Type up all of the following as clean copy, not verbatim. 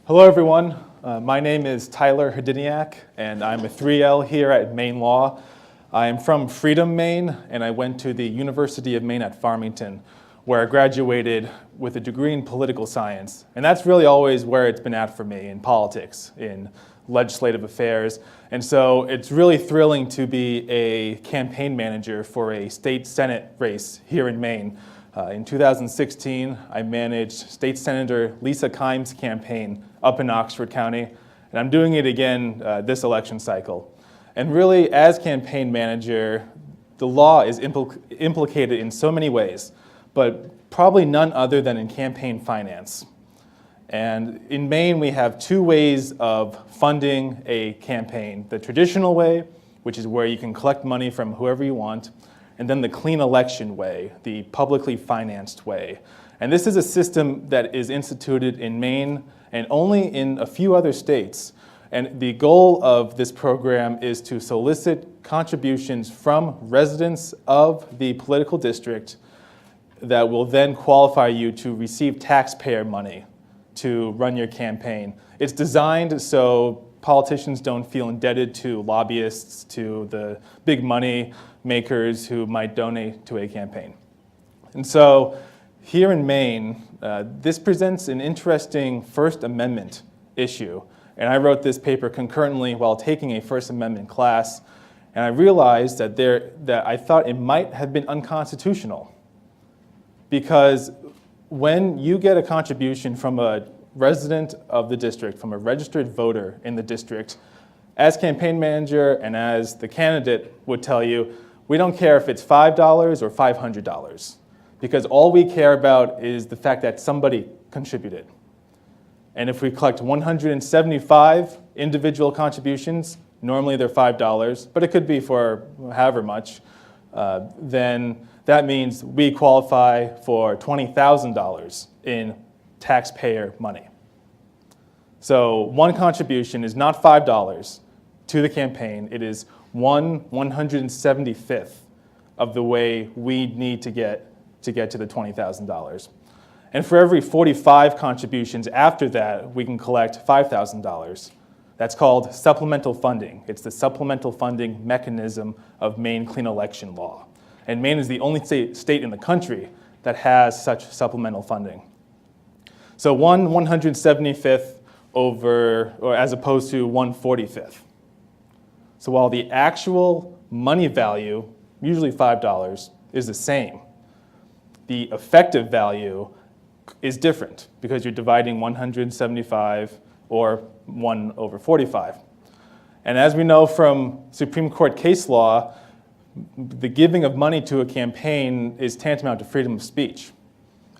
Hello, everyone. My name is Tyler Hadyniak, and I'm a 3L here at Maine Law. I am from Freedom, Maine, and I went to the University of Maine at Farmington, where I graduated with a degree in political science. And that's really always where it's been at for me, in politics, in legislative affairs. And so it's really thrilling to be a campaign manager for a state senate race here in Maine. In 2016, I managed State Senator Lisa Kimes' campaign up in Oxford County, and I'm doing it again this election cycle. And really, as campaign manager, the law is implicated in so many ways, but probably none other than in campaign finance. And in Maine, we have two ways of funding a campaign: the traditional way, which is where you can collect money from whoever you want, and then the clean election way, the publicly financed way. And this is a system that is instituted in Maine and only in a few other states. And the goal of this program is to solicit contributions from residents of the political district that will then qualify you to receive taxpayer money to run your campaign. It's designed so politicians don't feel indebted to lobbyists, to the big money makers who might donate to a campaign. And so here in Maine, this presents an interesting First Amendment issue. And I wrote this paper concurrently while taking a First Amendment class, and I realized that I thought it might have been unconstitutional. Because when you get a contribution from a resident of the district, from a registered voter in the district, as campaign manager and as the candidate would tell you, we don't care if it's $5 or $500, because all we care about is the fact that somebody contributed. And if we collect 175 individual contributions, normally they're $5, but it could be for however much, then that means we qualify for $20,000 in taxpayer money. So one contribution is not $5 to the campaign, it is 1/175th of the way we need to get to the $20,000. And for every 45 contributions after that, we can collect $5,000. That's called supplemental funding. It's the supplemental funding mechanism of Maine clean election law. And Maine is the only state in the country that has such supplemental funding. So 1/175th over, or as opposed to 1/45th. So while the actual money value, usually $5, is the same, the effective value is different because you're dividing 175 or 1/45. And as we know from Supreme Court case law, the giving of money to a campaign is tantamount to freedom of speech.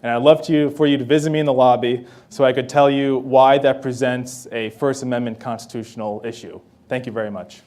And I'd love for you to visit me in the lobby so I could tell you why that presents a First Amendment constitutional issue. Thank you very much.